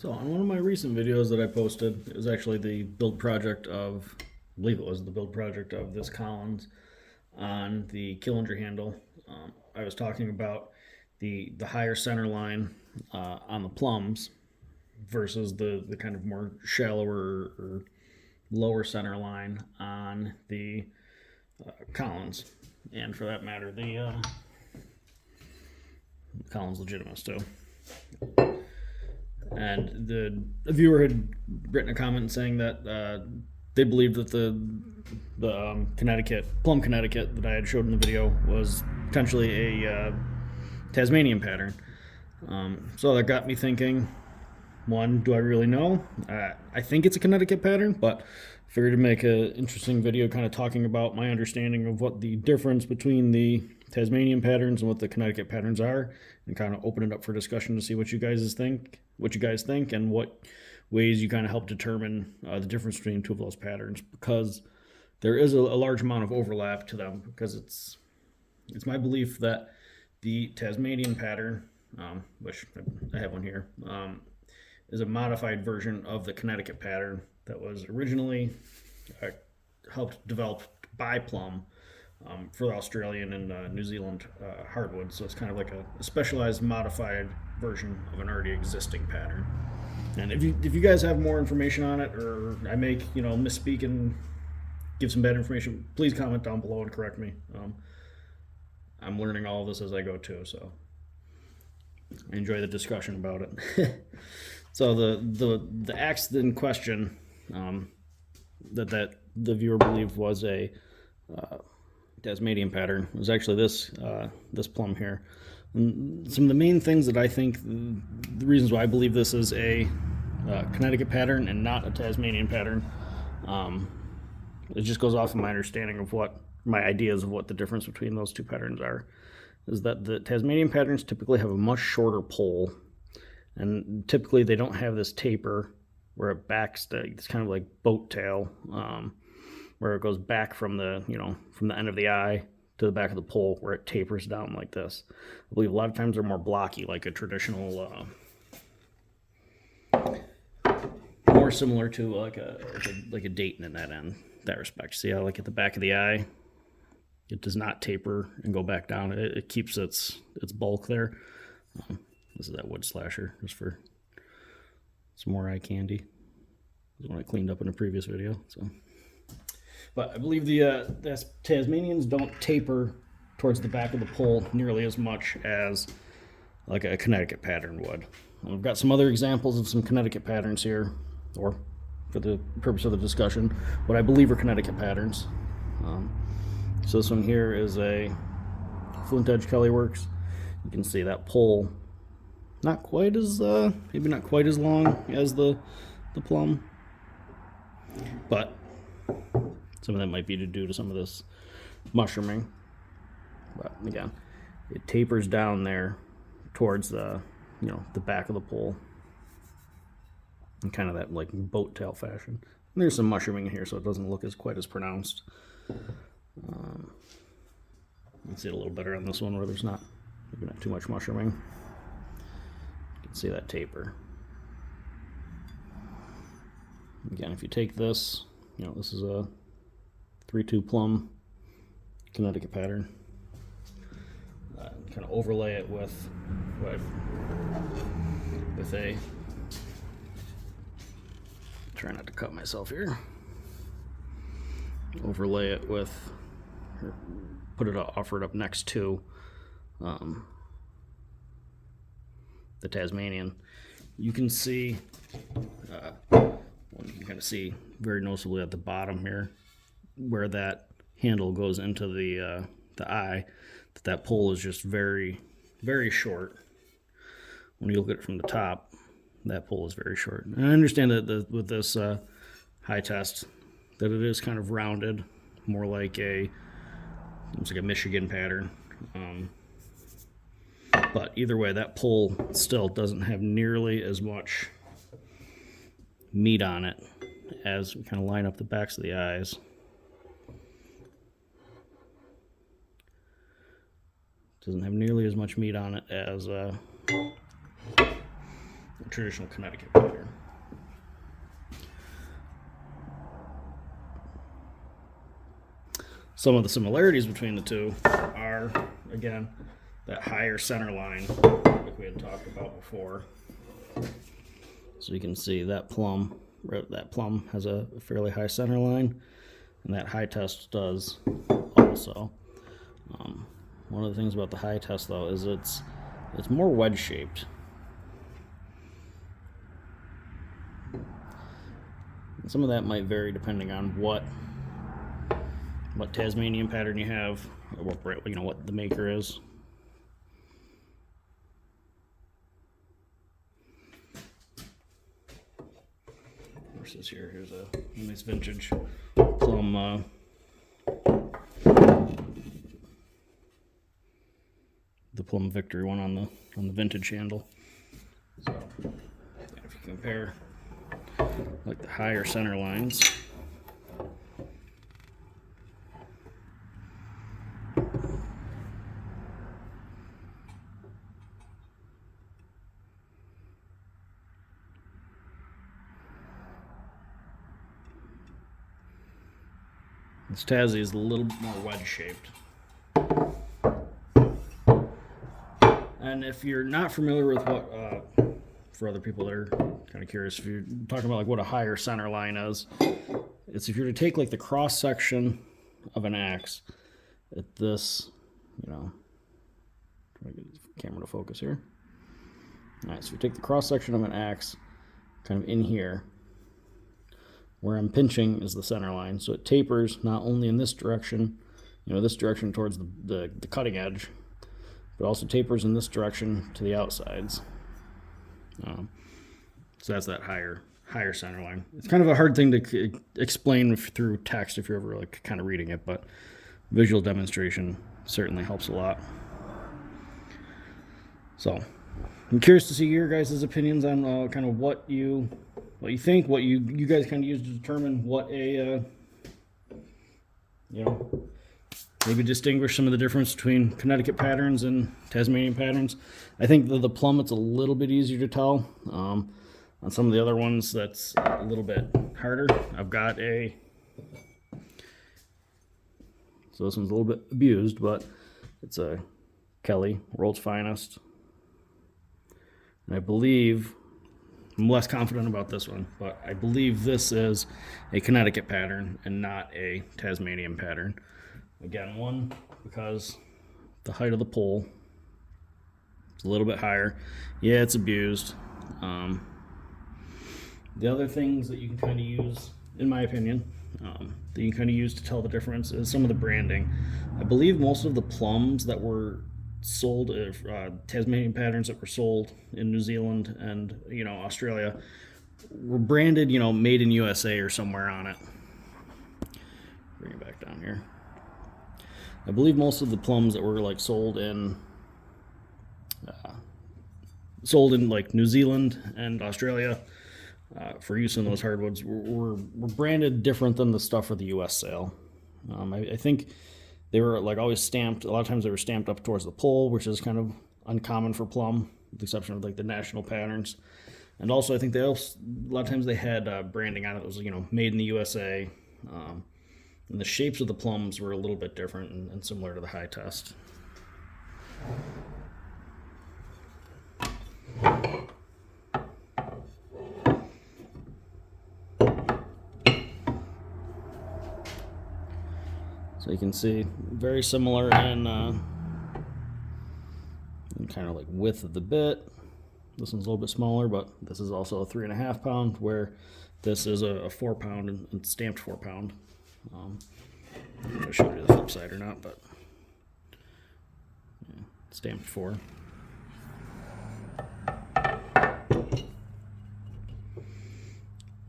So on one of my recent videos that I posted, it was actually the build project of, I believe it was the build project of this Collins on the Killinger handle. I was talking about the higher center line on the plums versus the kind of more shallower or lower center line on the Collins, and for that matter, the Collins Legitimus too. And the viewer had written a comment saying that they believed that the Plum Connecticut that I had showed in the video was potentially a Tasmanian pattern. So that got me thinking, one, do I really know? I think it's a Connecticut pattern, but I figured to make an interesting video kind of talking about my understanding of what the difference between the Tasmanian patterns and what the Connecticut patterns are, and kind of open it up for discussion to see what you guys think, and what ways you kind of help determine the difference between two of those patterns, because there is a large amount of overlap to them. Because it's my belief that the Tasmanian pattern, which I have one here, is a modified version of the Connecticut pattern that was originally helped developed by Plum for the Australian and New Zealand hardwoods. So it's kind of like a specialized modified version of an already existing pattern. And if you guys have more information on it, or I misspeak and give some bad information, please comment down below and correct me. I'm learning all of this as I go too, so I enjoy the discussion about it. So the axe in question that the viewer believed was a Tasmanian pattern was actually this plum here. And some of the main things that I think, the reasons why I believe this is a Connecticut pattern and not a Tasmanian pattern, it just goes off of my understanding of what my ideas of what the difference between those two patterns are. Is that the Tasmanian patterns typically have a much shorter pole, and typically they don't have this taper where it backs it's kind of like boat tail, where it goes back from the end of the eye to the back of the pole, where it tapers down like this. I believe a lot of times they're more blocky, like a traditional, more similar to like a Dayton in that respect. See how, like, at the back of the eye, it does not taper and go back down. It keeps its bulk there. This is that wood slasher, just for some more eye candy. This is one I cleaned up in a previous video. So, but I believe the Tasmanians don't taper towards the back of the pole nearly as much as like a Connecticut pattern would. And we've got some other examples of some Connecticut patterns here, or for the purpose of the discussion, what I believe are Connecticut patterns. So this one here is a Flint Edge Kelly Works. You can see that pole, not quite as maybe not quite as long as the plum, but some of that might be due to some of this mushrooming. But again, it tapers down there towards the back of the pole in kind of that like boat tail fashion. And there's some mushrooming in here, so it doesn't look quite as pronounced. You can see it a little better on this one where there's maybe not too much mushrooming. You can see that taper. Again, if you take this, this is a 3-2 plum Connecticut pattern. Kind of overlay it with a, try not to cut myself here. Overlay it with, offer it up next to the Tasmanian. You can see, you can kind of see very noticeably at the bottom here where that handle goes into the eye, that pole is just very, very short. When you look at it from the top, that pole is very short. And I understand that with this high test, that it is kind of rounded, more like almost like a Michigan pattern. But either way, that pole still doesn't have nearly as much meat on it as we kind of line up the backs of the eyes. Doesn't have nearly as much meat on it as a traditional Connecticut pattern. Some of the similarities between the two are, again, that higher center line, like we had talked about before. So you can see that plum has a fairly high center line, and that high test does also. One of the things about the high test, though, is it's more wedge shaped. And some of that might vary depending on what Tasmanian pattern you have, or what the maker is. Versus here's a nice vintage plum. The Plum Victory one on the vintage handle. So if you compare like the higher center lines, this Tassie is a little bit more wedge shaped. And if you're not familiar with what, for other people that are kind of curious, if you're talking about like what a higher center line is, it's if you're to take like the cross section of an axe at this, try to get the camera to focus here. All right, so you take the cross section of an axe kind of in here, where I'm pinching is the center line. So it tapers not only in this direction, this direction towards the cutting edge, but also tapers in this direction to the outsides. So that's that higher center line. It's kind of a hard thing to explain through text if you're ever like kind of reading it, but visual demonstration certainly helps a lot. So I'm curious to see your guys' opinions on kind of what you think, what you guys kind of use to determine what a maybe distinguish some of the difference between Connecticut patterns and Tasmanian patterns. I think the plum, it's a little bit easier to tell. On some of the other ones, that's a little bit harder. I've got so this one's a little bit abused, but it's a Kelly, World's Finest. And I believe, I'm less confident about this one, but I believe this is a Connecticut pattern and not a Tasmanian pattern. Again, one, because the height of the pole is a little bit higher. Yeah, it's abused. The other things that you can kind of use, in my opinion, that you can kind of use to tell the difference is some of the branding. I believe most of the plums that were sold, Tasmanian patterns that were sold in New Zealand and Australia, were branded, made in USA or somewhere on it. Bring it back down here. I believe most of the plums that were like sold in like New Zealand and Australia for use in those hardwoods were branded different than the stuff for the U.S. sale. I think they were like always stamped. A lot of times they were stamped up towards the pole, which is kind of uncommon for plum, with the exception of like the national patterns. And also, I think a lot of times they had branding on it that was made in the USA. And the shapes of the plums were a little bit different and similar to the high test. So you can see very similar in kind of like width of the bit. This one's a little bit smaller, but this is also a 3.5 pound, where this is a 4 pound and stamped 4 pound. I'm going to show you the flip side or not, but yeah, stamped 4.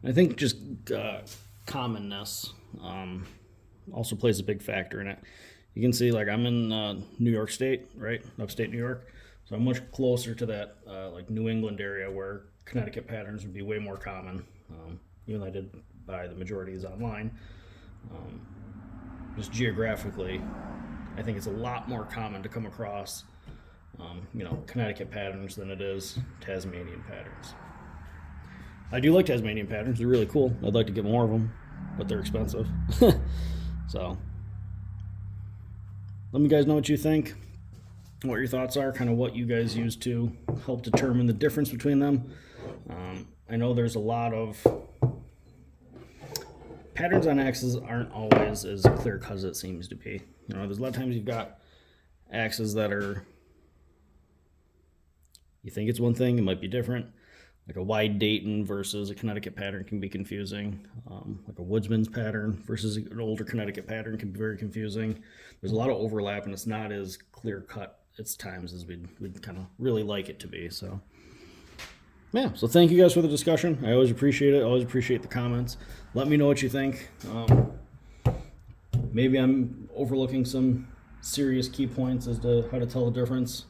I think just commonness also plays a big factor in it. You can see, like, I'm in New York State, right? Upstate New York. So I'm much closer to that, like, New England area where Connecticut patterns would be way more common. Even though I did buy the majority is online. Just geographically, I think it's a lot more common to come across Connecticut patterns than it is Tasmanian patterns. I do like Tasmanian patterns. They're really cool. I'd like to get more of them, but they're expensive. So let me guys know what you think, what your thoughts are, kind of what you guys use to help determine the difference between them. I know there's a lot of patterns on axes aren't always as clear cut as it seems to be. There's a lot of times you've got axes that are, you think it's one thing, it might be different. Like a wide Dayton versus a Connecticut pattern can be confusing. Like a woodsman's pattern versus an older Connecticut pattern can be very confusing. There's a lot of overlap, and it's not as clear cut at times as we'd kind of really like it to be. So yeah, so thank you guys for the discussion. I always appreciate it. I always appreciate the comments. Let me know what you think. Maybe I'm overlooking some serious key points as to how to tell the difference.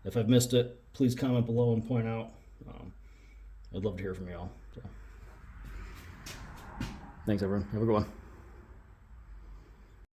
If I've missed it, please comment below and point out. I'd love to hear from you all. So. Thanks, everyone. Have a good one.